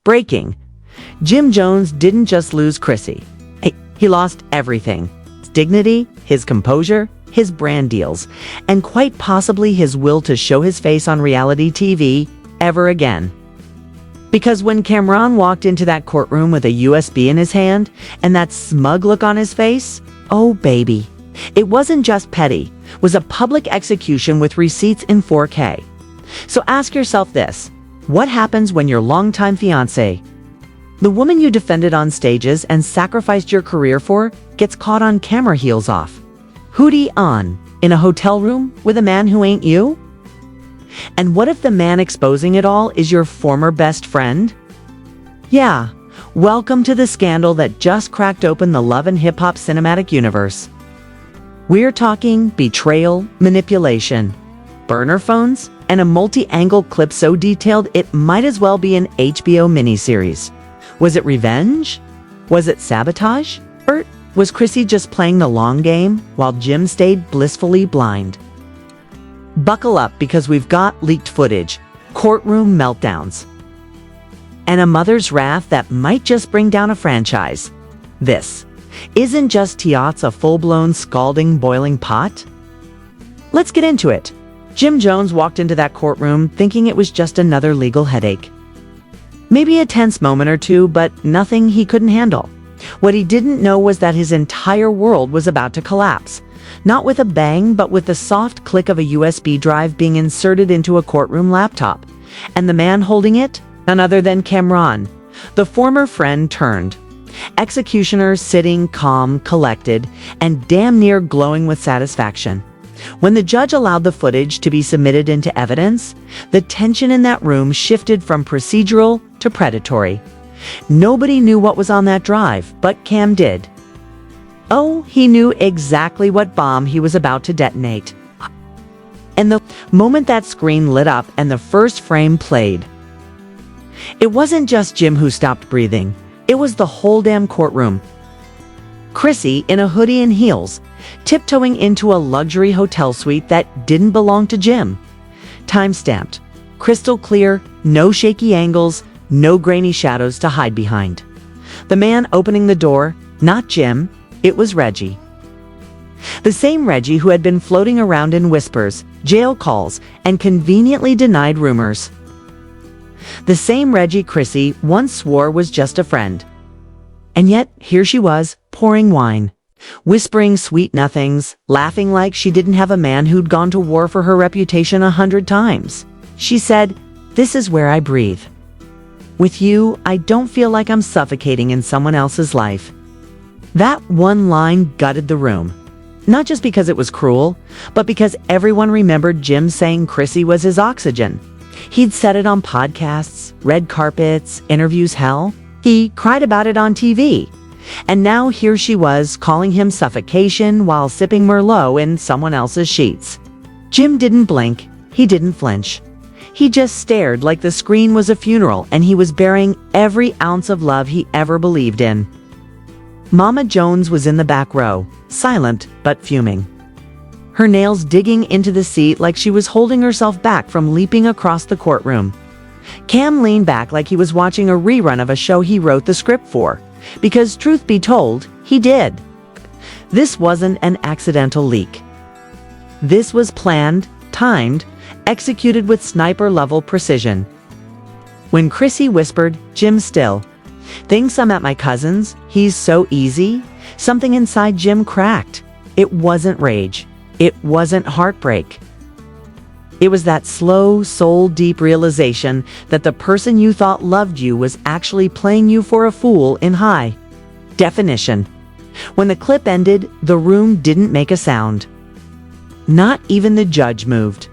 Breaking. Jim Jones didn't just lose Chrissy. He lost everything. His dignity, his composure, his brand deals, and quite possibly his will to show his face on reality TV ever again. Because when Camron walked into that courtroom with a USB in his hand and that smug look on his face, oh baby, it wasn't just petty, it was a public execution with receipts in 4K. So ask yourself this, what happens when your longtime fiancé, the woman you defended on stages and sacrificed your career for, gets caught on camera heels off? Hootie on, in a hotel room with a man who ain't you? And what if the man exposing it all is your former best friend? Yeah, welcome to the scandal that just cracked open the love and hip-hop cinematic universe. We're talking betrayal, manipulation, burner phones, and a multi-angle clip so detailed it might as well be an HBO miniseries. Was it revenge? Was it sabotage? Or was Chrissy just playing the long game while Jim stayed blissfully blind? Buckle up, because we've got leaked footage, courtroom meltdowns, and a mother's wrath that might just bring down a franchise. This isn't just Tiats, a full-blown scalding boiling pot. Let's get into it. Jim Jones walked into that courtroom thinking it was just another legal headache. Maybe a tense moment or two, but nothing he couldn't handle. What he didn't know was that his entire world was about to collapse. Not with a bang, but with the soft click of a USB drive being inserted into a courtroom laptop. And the man holding it, none other than Camron, the former friend turned executioner, sitting calm, collected, and damn near glowing with satisfaction. When the judge allowed the footage to be submitted into evidence, the tension in that room shifted from procedural to predatory. Nobody knew what was on that drive, but Cam did. Oh, he knew exactly what bomb he was about to detonate. And the moment that screen lit up and the first frame played, it wasn't just Jim who stopped breathing. It was the whole damn courtroom. Chrissy, in a hoodie and heels, tiptoeing into a luxury hotel suite that didn't belong to Jim. Time-stamped, crystal clear, no shaky angles, no grainy shadows to hide behind. The man opening the door, not Jim, it was Reggie. The same Reggie who had been floating around in whispers, jail calls, and conveniently denied rumors. The same Reggie Chrissy once swore was just a friend. And yet, here she was, pouring wine, whispering sweet nothings, laughing like she didn't have a man who'd gone to war for her reputation 100 times. She said, "This is where I breathe. With you, I don't feel like I'm suffocating in someone else's life." That one line gutted the room. Not just because it was cruel, but because everyone remembered Jim saying Chrissy was his oxygen. He'd said it on podcasts, red carpets, interviews, hell. He cried about it on TV. And now here she was calling him suffocation while sipping Merlot in someone else's sheets. Jim didn't blink. He didn't flinch. He just stared like the screen was a funeral and he was bearing every ounce of love he ever believed in. Mama Jones was in the back row, silent but fuming. Her nails digging into the seat like she was holding herself back from leaping across the courtroom. Cam leaned back like he was watching a rerun of a show he wrote the script for, because truth be told, he did. This wasn't an accidental leak. This was planned, timed, executed with sniper-level precision. When Chrissy whispered, "Jim still," "Thinks I'm at my cousin's, he's so easy," something inside Jim cracked. It wasn't rage. It wasn't heartbreak. It was that slow, soul-deep realization that the person you thought loved you was actually playing you for a fool in high definition. When the clip ended, the room didn't make a sound. Not even the judge moved.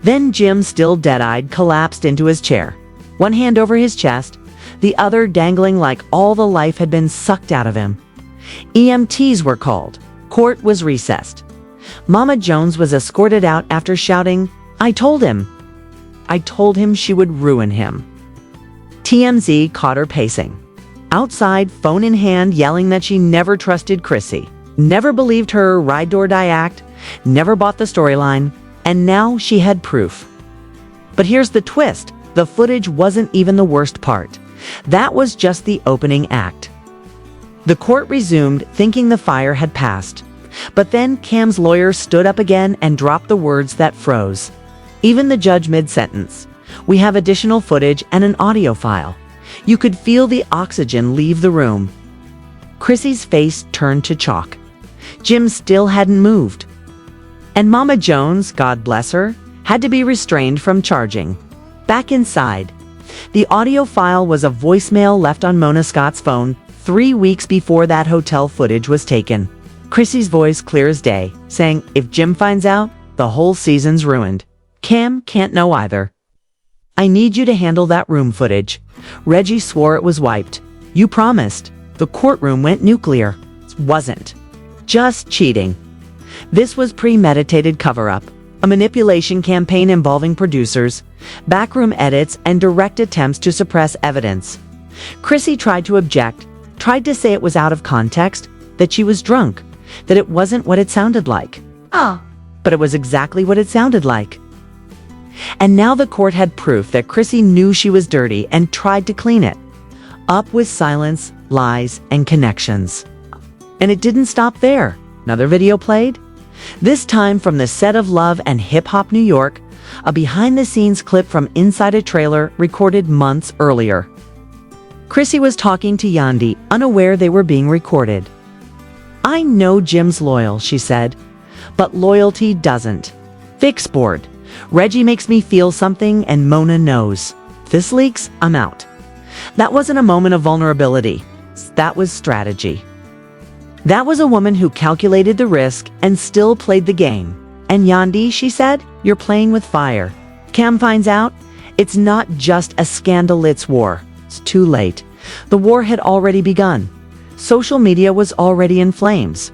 Then Jim, still dead-eyed, collapsed into his chair, one hand over his chest, the other dangling like all the life had been sucked out of him. EMTs were called. Court was recessed. Mama Jones was escorted out after shouting, "I told him. I told him she would ruin him." TMZ caught her pacing. Outside, phone in hand, yelling that she never trusted Chrissy, never believed her ride-or-die act, never bought the storyline, and now she had proof. But here's the twist. The footage wasn't even the worst part. That was just the opening act. The court resumed, thinking the fire had passed. But then Cam's lawyer stood up again and dropped the words that froze. Even the judge mid-sentence. We have additional footage and an audio file. You could feel the oxygen leave the room. Chrissy's face turned to chalk. Jim still hadn't moved. And Mama Jones, God bless her, had to be restrained from charging. Back inside, the audio file was a voicemail left on Mona Scott's phone 3 weeks before that hotel footage was taken. Chrissy's voice clear as day, saying, if Jim finds out, the whole season's ruined. Cam can't know either. I need you to handle that room footage. Reggie swore it was wiped. You promised. The courtroom went nuclear. It wasn't. Just cheating. This was premeditated cover-up, a manipulation campaign involving producers, backroom edits, and direct attempts to suppress evidence. Chrissy tried to object, tried to say it was out of context, that she was drunk, that it wasn't what it sounded like. But it was exactly what it sounded like. And now the court had proof that Chrissy knew she was dirty and tried to clean it. Up with silence, lies, and connections. And it didn't stop there. Another video played. This time from the set of Love and Hip Hop New York, a behind-the-scenes clip from inside a trailer recorded months earlier. Chrissy was talking to Yandi, unaware they were being recorded. I know Jim's loyal, she said, but loyalty doesn't. Fix board. Reggie makes me feel something and Mona knows. If this leaks, I'm out. That wasn't a moment of vulnerability. That was strategy. That was a woman who calculated the risk and still played the game. And Yandi, she said, you're playing with fire. Cam finds out, it's not just a scandal-lit war. It's too late. The war had already begun. Social media was already in flames.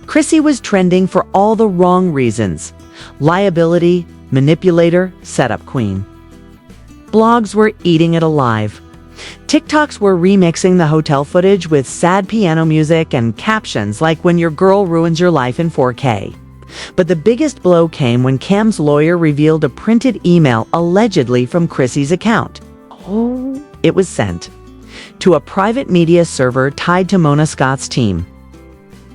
Chrissy was trending for all the wrong reasons. Liability, manipulator, setup queen. Blogs were eating it alive. TikToks were remixing the hotel footage with sad piano music and captions like when your girl ruins your life in 4K. But the biggest blow came when Cam's lawyer revealed a printed email allegedly from Chrissy's account. It was sent to a private media server tied to Mona Scott's team.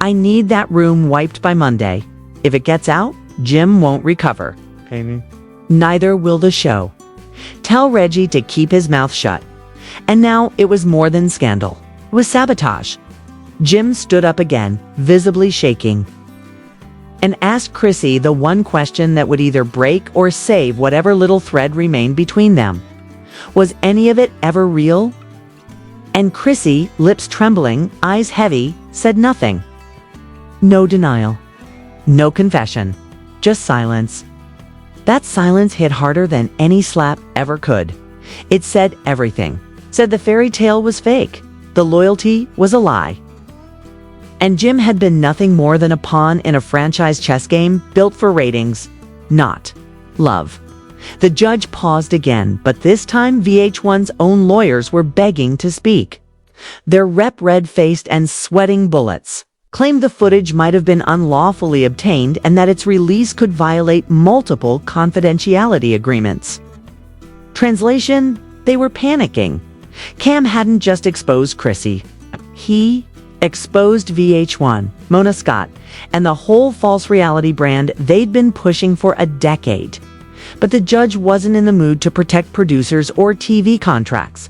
I need that room wiped by Monday. If it gets out, Jim won't recover. Neither will the show. Tell Reggie to keep his mouth shut. And now it was more than scandal. It was sabotage. Jim stood up again, visibly shaking, and asked Chrissy the one question that would either break or save whatever little thread remained between them. Was any of it ever real? And Chrissy, lips trembling, eyes heavy, said nothing. No denial. No confession. Just silence. That silence hit harder than any slap ever could. It said everything. Said the fairy tale was fake. The loyalty was a lie. And Jim had been nothing more than a pawn in a franchise chess game built for ratings, not love. The judge paused again, but this time VH1's own lawyers were begging to speak. Their rep, red-faced and sweating bullets, claimed the footage might have been unlawfully obtained and that its release could violate multiple confidentiality agreements. Translation, they were panicking. Cam hadn't just exposed Chrissy. He exposed VH1, Mona Scott, and the whole false reality brand they'd been pushing for a decade. But the judge wasn't in the mood to protect producers or TV contracts.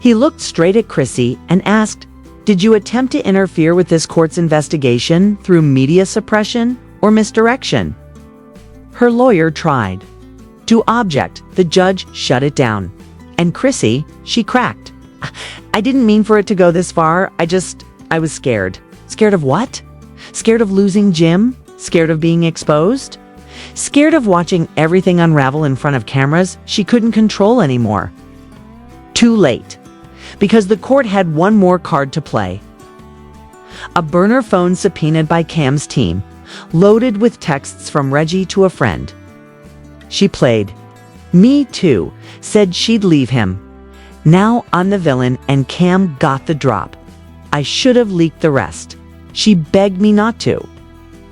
He looked straight at Chrissy and asked, did you attempt to interfere with this court's investigation through media suppression or misdirection? Her lawyer tried to object. The judge shut it down. And Chrissy, she cracked. I didn't mean for it to go this far. I was scared. Scared of what? Scared of losing Jim? Scared of being exposed? Scared of watching everything unravel in front of cameras she couldn't control anymore. Too late. Because the court had one more card to play. A burner phone subpoenaed by Cam's team, loaded with texts from Reggie to a friend. She played. Me too, said she'd leave him. Now I'm the villain and Cam got the drop. I should have leaked the rest. She begged me not to.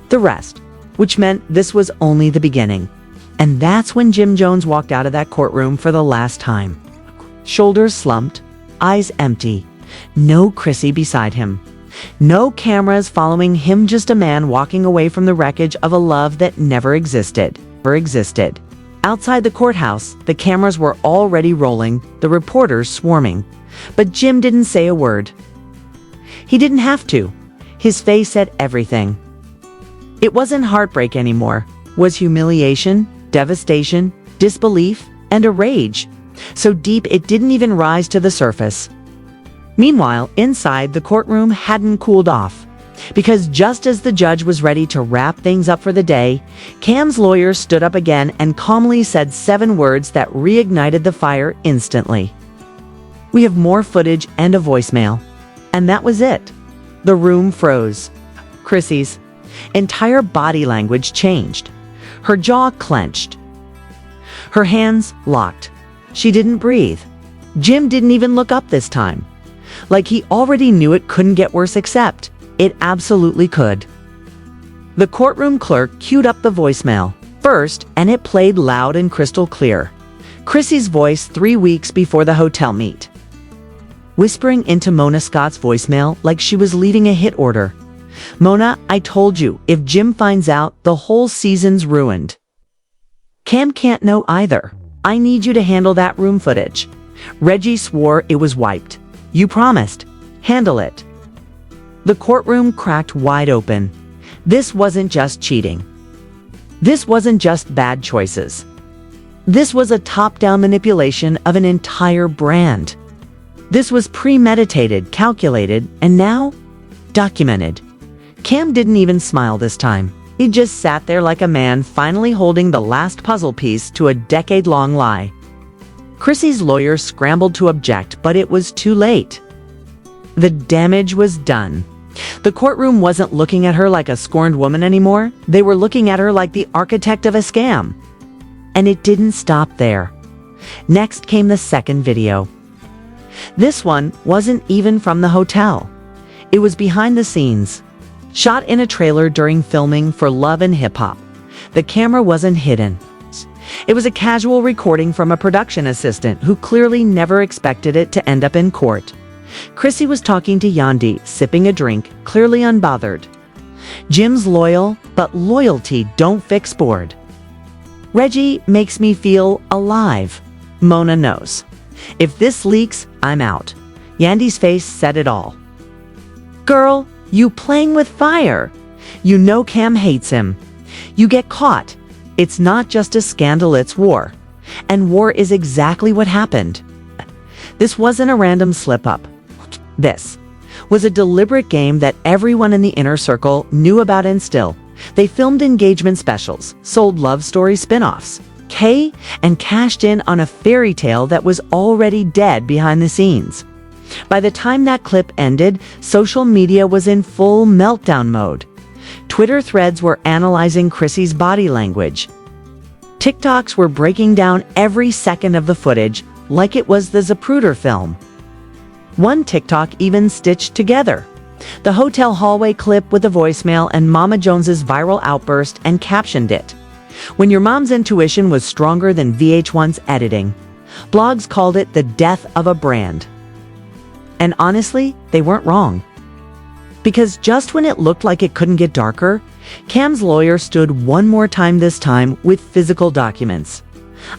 The rest, which meant this was only the beginning. And that's when Jim Jones walked out of that courtroom for the last time. shoulders slumped, eyes empty. No Chrissy beside him. No cameras following him, just a man walking away from the wreckage of a love that never existed. Outside the courthouse, the cameras were already rolling, the reporters swarming. But Jim didn't say a word. He didn't have to. His face said everything. It wasn't heartbreak anymore. It was humiliation, devastation, disbelief, and a rage. So deep it didn't even rise to the surface. Meanwhile, inside, the courtroom hadn't cooled off. Because just as the judge was ready to wrap things up for the day, Cam's lawyer stood up again and calmly said 7 words that reignited the fire instantly. "We have more footage and a voicemail." And that was it. The room froze. Chrissy's entire body language changed. Her jaw clenched. Her hands locked. She didn't breathe. Jim didn't even look up this time. Like he already knew it couldn't get worse, except it absolutely could. The courtroom clerk queued up the voicemail first, and it played loud and crystal clear. Chrissy's voice 3 weeks before the hotel meet, whispering into Mona Scott's voicemail like she was leaving a hit order. "Mona, I told you, if Jim finds out, the whole season's ruined. Cam can't know either. I need you to handle that room footage. Reggie swore it was wiped. You promised. Handle it." The courtroom cracked wide open. This wasn't just cheating. This wasn't just bad choices. This was a top-down manipulation of an entire brand. This was premeditated, calculated, and now documented. Cam didn't even smile this time. He just sat there like a man finally holding the last puzzle piece to a decade-long lie. Chrissy's lawyer scrambled to object, but it was too late. The damage was done. The courtroom wasn't looking at her like a scorned woman anymore. They were looking at her like the architect of a scam. And it didn't stop there. Next came the second video. This one wasn't even from the hotel. It was behind the scenes, shot in a trailer during filming for Love and Hip Hop. The camera wasn't hidden. It was a casual recording from a production assistant who clearly never expected it to end up in court. Chrissy was talking to Yandi, sipping a drink, clearly unbothered. Jim's loyal, but loyalty don't fix bored. "Reggie makes me feel alive. Mona knows. If this leaks, I'm out." Yandi's face said it all. "Girl, you playing with fire. You know Cam hates him. You get caught. It's not just a scandal, it's war. And war is exactly what happened." This wasn't a random slip-up. This was a deliberate game that everyone in the inner circle knew about, and still, they filmed engagement specials, sold love story spin-offs, and cashed in on a fairy tale that was already dead behind the scenes. By the time that clip ended, social media was in full meltdown mode. Twitter threads were analyzing Chrissy's body language. TikToks were breaking down every second of the footage like it was the Zapruder film. One TikTok even stitched together the hotel hallway clip with the voicemail and Mama Jones's viral outburst and captioned it, "When your mom's intuition was stronger than VH1's editing." Blogs called it the death of a brand. And honestly, they weren't wrong. Because just when it looked like it couldn't get darker, Cam's lawyer stood one more time, this time with physical documents.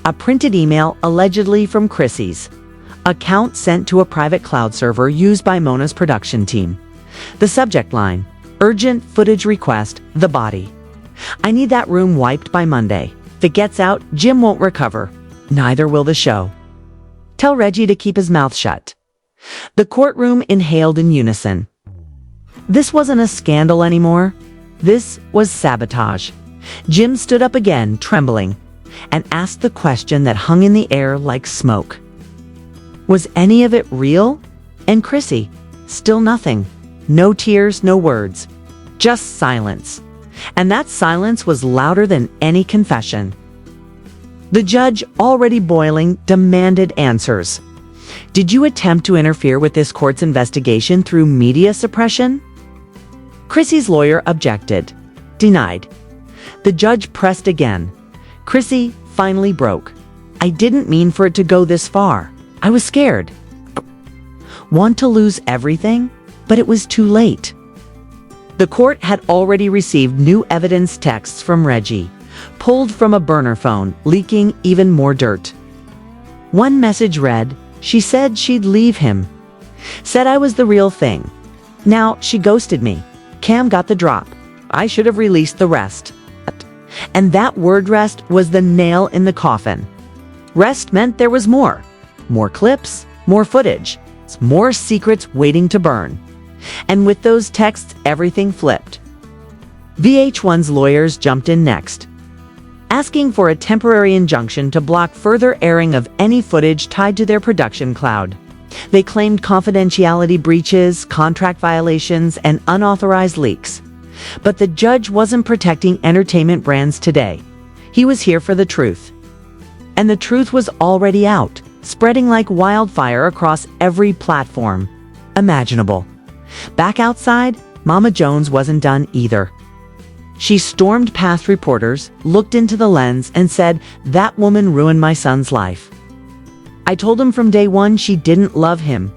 A printed email allegedly from Chrissy's account sent to a private cloud server used by Mona's production team. The subject line, "Urgent footage request, the body. I need that room wiped by Monday. If it gets out, Jim won't recover. Neither will the show. Tell Reggie to keep his mouth shut." The courtroom inhaled in unison. This wasn't a scandal anymore. This was sabotage. Jim stood up again, trembling, and asked the question that hung in the air like smoke. Was any of it real? And Chrissy, still nothing. No tears, no words. Just silence. And that silence was louder than any confession. The judge, already boiling, demanded answers. Did you attempt to interfere with this court's investigation through media suppression? Chrissy's lawyer objected. Denied. The judge pressed again. Chrissy finally broke. I didn't mean for it to go this far. I was scared. Want to lose everything? But it was too late. The court had already received new evidence texts from Reggie, pulled from a burner phone, leaking even more dirt. One message read, "She said she'd leave him. Said I was the real thing. Now she ghosted me. Cam got the drop. I should have released the rest." And that word rest was the nail in the coffin. Rest meant there was more. More clips, more footage, more secrets waiting to burn. And with those texts, everything flipped. VH1's lawyers jumped in next, asking for a temporary injunction to block further airing of any footage tied to their production cloud. They claimed confidentiality breaches, contract violations, and unauthorized leaks. But the judge wasn't protecting entertainment brands today. He was here for the truth. And the truth was already out, spreading like wildfire across every platform imaginable. Back outside, Mama Jones wasn't done either. She stormed past reporters, looked into the lens, and said, "That woman ruined my son's life. I told him from day one she didn't love him.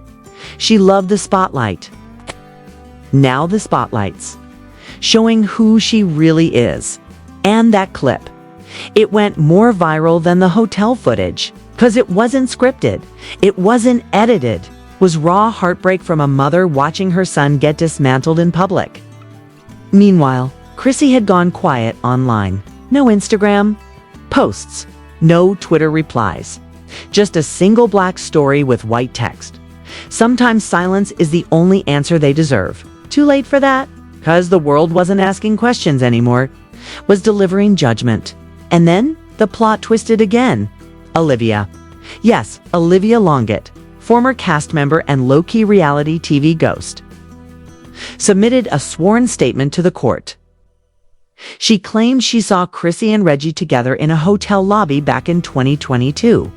She loved the spotlight." Now the spotlights, showing who she really is. And that clip. It went more viral than the hotel footage, because it wasn't scripted. It wasn't edited. It was raw heartbreak from a mother watching her son get dismantled in public. Meanwhile, Chrissy had gone quiet online. No Instagram posts, no Twitter replies. Just a single black story with white text. Sometimes silence is the only answer they deserve. Too late for that, because the world wasn't asking questions anymore, was delivering judgment. And then the plot twisted again. Olivia. Yes, Olivia Longett, former cast member and low-key reality TV ghost, submitted a sworn statement to the court. She claimed she saw Chrissy and Reggie together in a hotel lobby back in 2022.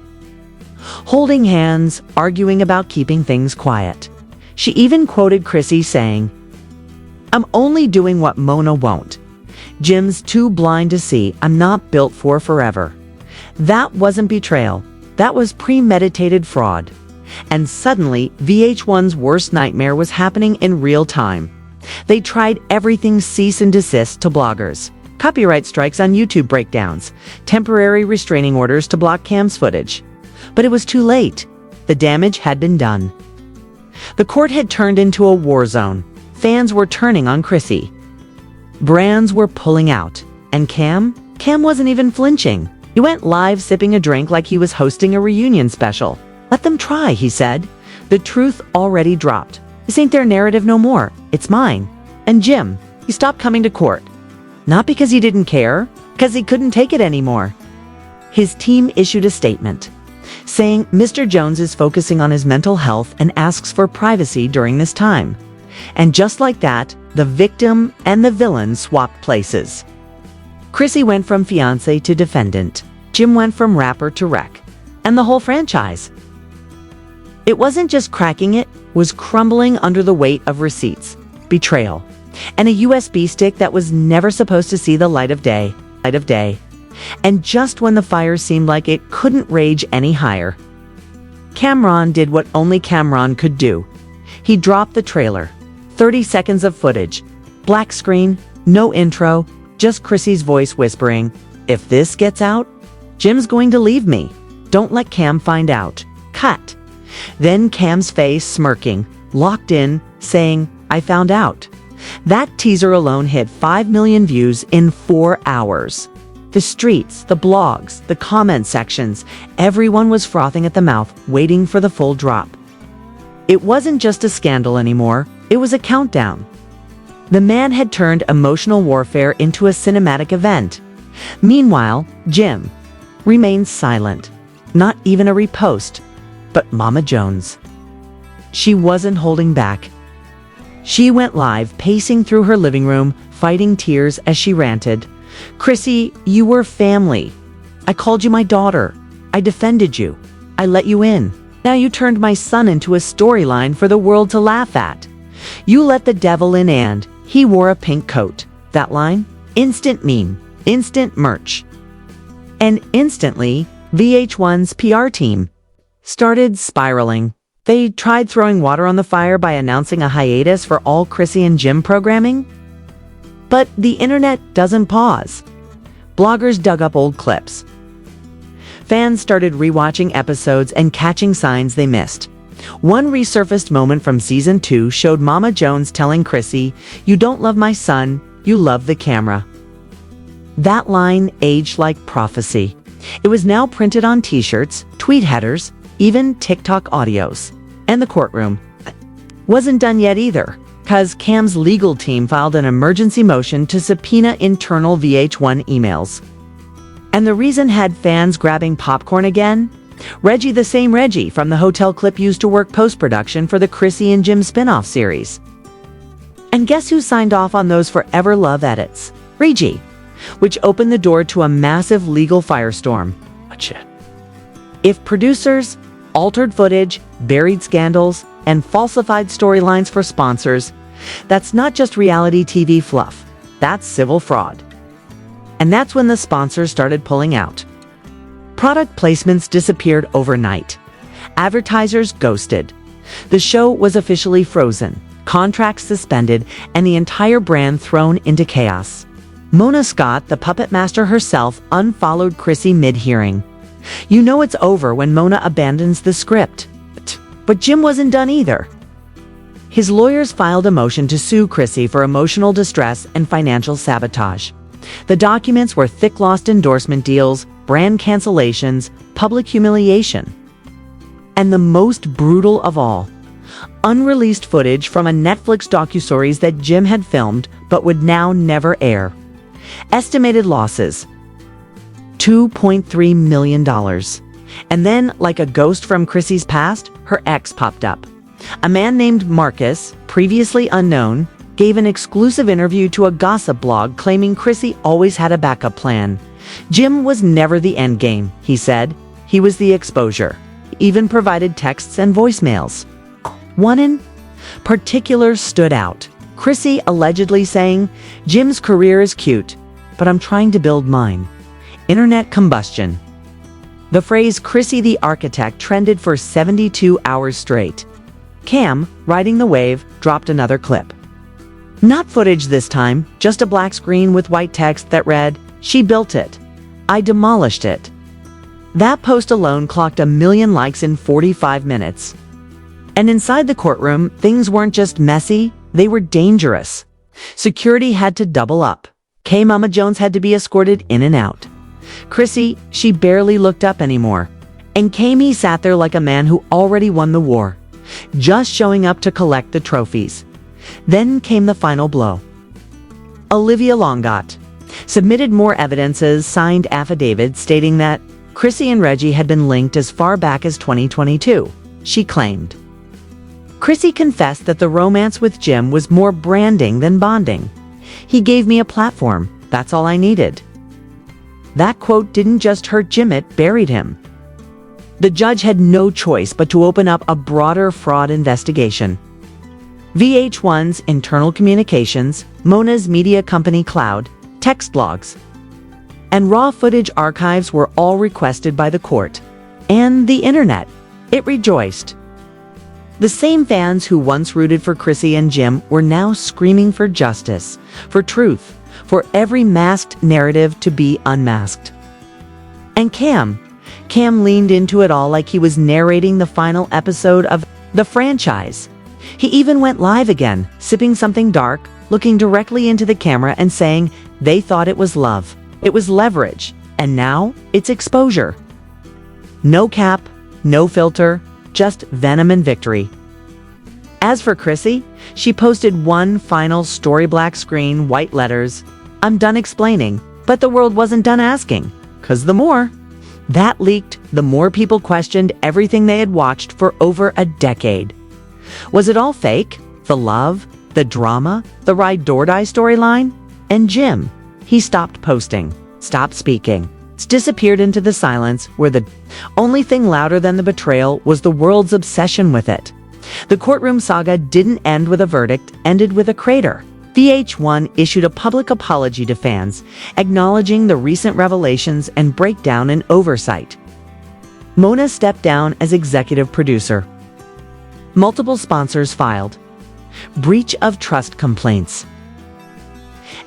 Holding hands, arguing about keeping things quiet. She even quoted Chrissy saying, "I'm only doing what Mona won't. Jim's too blind to see. I'm not built for forever." That wasn't betrayal. That was premeditated fraud. And suddenly, VH1's worst nightmare was happening in real time. They tried everything cease and desist to bloggers, copyright strikes on YouTube breakdowns, temporary restraining orders to block Cam's footage. But it was too late. The damage had been done. The court had turned into a war zone. Fans were turning on Chrissy. Brands were pulling out. And Cam wasn't even flinching. He went live sipping a drink like he was hosting a reunion special. "Let them try," he said. "The truth already dropped. This ain't their narrative no more. It's mine." And Jim, he stopped coming to court. Not because he didn't care, because he couldn't take it anymore. His team issued a statement saying Mr. Jones is focusing on his mental health and asks for privacy during this time. And just like that, the victim and the villain swapped places. Chrissy went from fiancé to defendant. Jim went from rapper to wreck. And the whole franchise. It wasn't just cracking, it was crumbling under the weight of receipts, betrayal, and a USB stick that was never supposed to see the light of day. And just when the fire seemed like it couldn't rage any higher, Camron did what only Camron could do. He dropped the trailer. 30 seconds of footage. Black screen, no intro, just Chrissy's voice whispering, "If this gets out, Jim's going to leave me. Don't let Cam find out." Cut. Then Cam's face smirking, locked in, saying, "I found out." That teaser alone hit 5 million views in 4 hours. The streets, the blogs, the comment sections, everyone was frothing at the mouth, waiting for the full drop. It wasn't just a scandal anymore, it was a countdown. The man had turned emotional warfare into a cinematic event. Meanwhile, Jim remained silent. Not even a repost. But Mama Jones, she wasn't holding back. She went live, pacing through her living room, fighting tears as she ranted. "Chrissy, you were family. I called you my daughter. I defended you. I let you in. Now you turned my son into a storyline for the world to laugh at. You let the devil in and he wore a pink coat." That line? Instant meme. Instant merch. And instantly, VH1's PR team started spiraling. They tried throwing water on the fire by announcing a hiatus for all Chrissy and Jim programming. But the internet doesn't pause. Bloggers dug up old clips. Fans started rewatching episodes and catching signs they missed. One resurfaced moment from season 2 showed Mama Jones telling Chrissy, "You don't love my son, you love the camera." That line aged like prophecy. It was now printed on t-shirts, tweet headers, even TikTok audios. And the courtroom wasn't done yet either, because Cam's legal team filed an emergency motion to subpoena internal VH1 emails. And the reason had fans grabbing popcorn again? Reggie, the same Reggie from the hotel clip used to work post-production for the Chrissy and Jim spin-off series. And guess who signed off on those Forever Love edits? Reggie, which opened the door to a massive legal firestorm. If producers, altered footage, buried scandals, and falsified storylines for sponsors, that's not just reality TV fluff, that's civil fraud. And that's when the sponsors started pulling out. Product placements disappeared overnight. Advertisers ghosted. The show was officially frozen, contracts suspended, and the entire brand thrown into chaos. Mona Scott, the puppet master herself, unfollowed Chrissy mid-hearing. You know it's over when Mona abandons the script. But Jim wasn't done either. His lawyers filed a motion to sue Chrissy for emotional distress and financial sabotage. The documents were thick lost endorsement deals, brand cancellations, public humiliation. And the most brutal of all, unreleased footage from a Netflix docuseries that Jim had filmed but would now never air. Estimated losses, $2.3 million. And then, like a ghost from Chrissy's past, her ex popped up. A man named Marcus, previously unknown, gave an exclusive interview to a gossip blog claiming Chrissy always had a backup plan. Jim was never the endgame, he said. He was the exposure. He even provided texts and voicemails. One in particular stood out. Chrissy allegedly saying, "Jim's career is cute, but I'm trying to build mine." Internet combustion. The phrase "Chrissy the architect" trended for 72 hours straight. Cam, riding the wave, dropped another clip. Not footage this time, just a black screen with white text that read, "She built it. I demolished it." That post alone clocked 1 million likes in 45 minutes. And inside the courtroom, things weren't just messy, they were dangerous. Security had to double up. Mama Jones had to be escorted in and out. Chrissy, she barely looked up anymore. And Camie sat there like a man who already won the war, just showing up to collect the trophies. Then came the final blow. Olivia Longot submitted more evidences, signed affidavits stating that Chrissy and Reggie had been linked as far back as 2022, she claimed. Chrissy confessed that the romance with Jim was more branding than bonding. "He gave me a platform, that's all I needed." That quote didn't just hurt Jim, it buried him. The judge had no choice but to open up a broader fraud investigation. VH1's internal communications, Mona's media company Cloud, text logs, and raw footage archives were all requested by the court. And the internet, it rejoiced. The same fans who once rooted for Chrissy and Jim were now screaming for justice, for truth, for every masked narrative to be unmasked. And Cam leaned into it all like he was narrating the final episode of the franchise. He even went live again, sipping something dark, looking directly into the camera and saying they thought it was love, it was leverage, and now it's exposure. No cap, no filter, just venom and victory. As for Chrissy, she posted one final story black screen, white letters. "I'm done explaining, but the world wasn't done asking." 'Cause the more that leaked, the more people questioned everything they had watched for over a decade. Was it all fake? The love? The drama? The ride or die storyline? And Jim, he stopped posting, stopped speaking, disappeared into the silence where the only thing louder than the betrayal was the world's obsession with it. The courtroom saga didn't end with a verdict, ended with a crater. VH1 issued a public apology to fans, acknowledging the recent revelations and breakdown in oversight. Mona stepped down as executive producer. Multiple sponsors filed. Breach of trust complaints.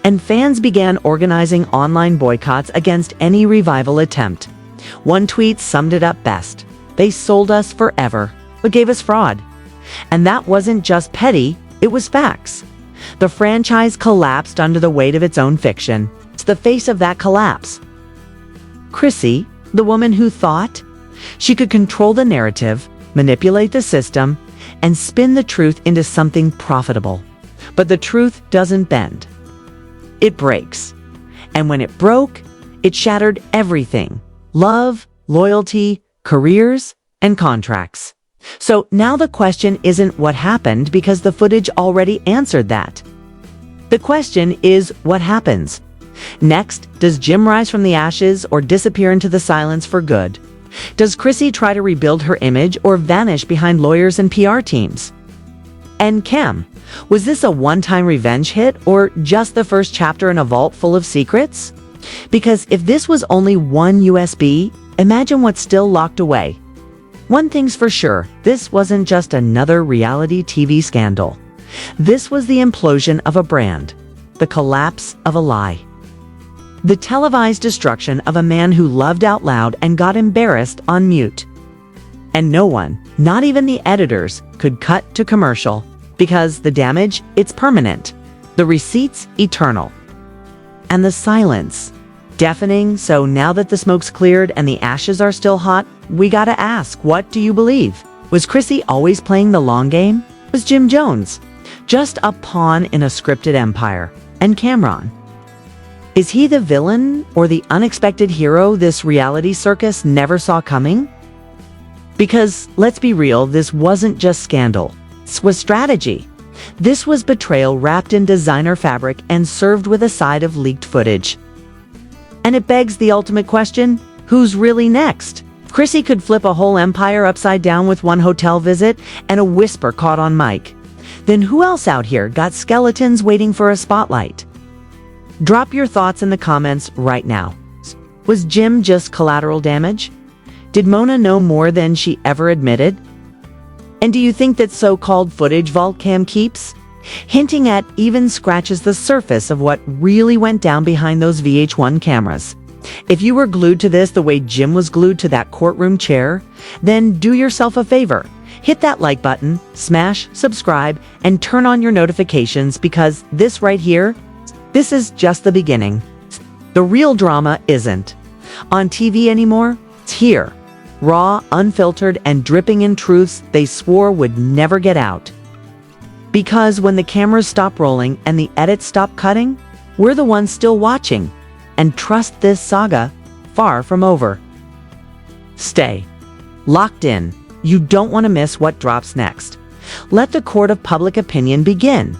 And fans began organizing online boycotts against any revival attempt. One tweet summed it up best. They sold us forever, but gave us fraud. And that wasn't just petty, it was facts. The franchise collapsed under the weight of its own fiction. It's the face of that collapse. Chrissy, the woman who thought she could control the narrative, manipulate the system, and spin the truth into something profitable. But the truth doesn't bend. It breaks. And when it broke, it shattered everything: love, loyalty, careers, and contracts. So now the question isn't what happened, because the footage already answered that. The question is what happens. Next, does Jim rise from the ashes or disappear into the silence for good? Does Chrissy try to rebuild her image or vanish behind lawyers and PR teams? And Cam, was this a one-time revenge hit or just the first chapter in a vault full of secrets? Because if this was only one USB, imagine what's still locked away. One thing's for sure, this wasn't just another reality TV scandal. This was the implosion of a brand, the collapse of a lie. The televised destruction of a man who loved out loud and got embarrassed on mute. And no one, not even the editors, could cut to commercial, because the damage, it's permanent. The receipts, eternal. And the silence, deafening. So now that the smoke's cleared and the ashes are still hot, we gotta ask, what do you believe? Was Chrissy always playing the long game? Was Jim Jones just a pawn in a scripted empire? And Camron, is he the villain or the unexpected hero this reality circus never saw coming? Because, let's be real, this wasn't just scandal. This was strategy. This was betrayal wrapped in designer fabric and served with a side of leaked footage. And it begs the ultimate question, who's really next? Chrissy could flip a whole empire upside down with one hotel visit and a whisper caught on mic. Then who else out here got skeletons waiting for a spotlight? Drop your thoughts in the comments right now. Was Jim just collateral damage? Did Mona know more than she ever admitted? And do you think that so-called footage vault cam keeps hinting at, even scratches the surface of what really went down behind those VH1 cameras? If you were glued to this the way Jim was glued to that courtroom chair, then do yourself a favor. Hit that like button, smash subscribe, and turn on your notifications, because this right here, this is just the beginning. The real drama isn't on TV anymore. It's here. Raw, unfiltered, and dripping in truths they swore would never get out. Because when the cameras stop rolling and the edits stop cutting, we're the ones still watching. And trust this saga, far from over. Stay locked in. You don't want to miss what drops next. Let the court of public opinion begin.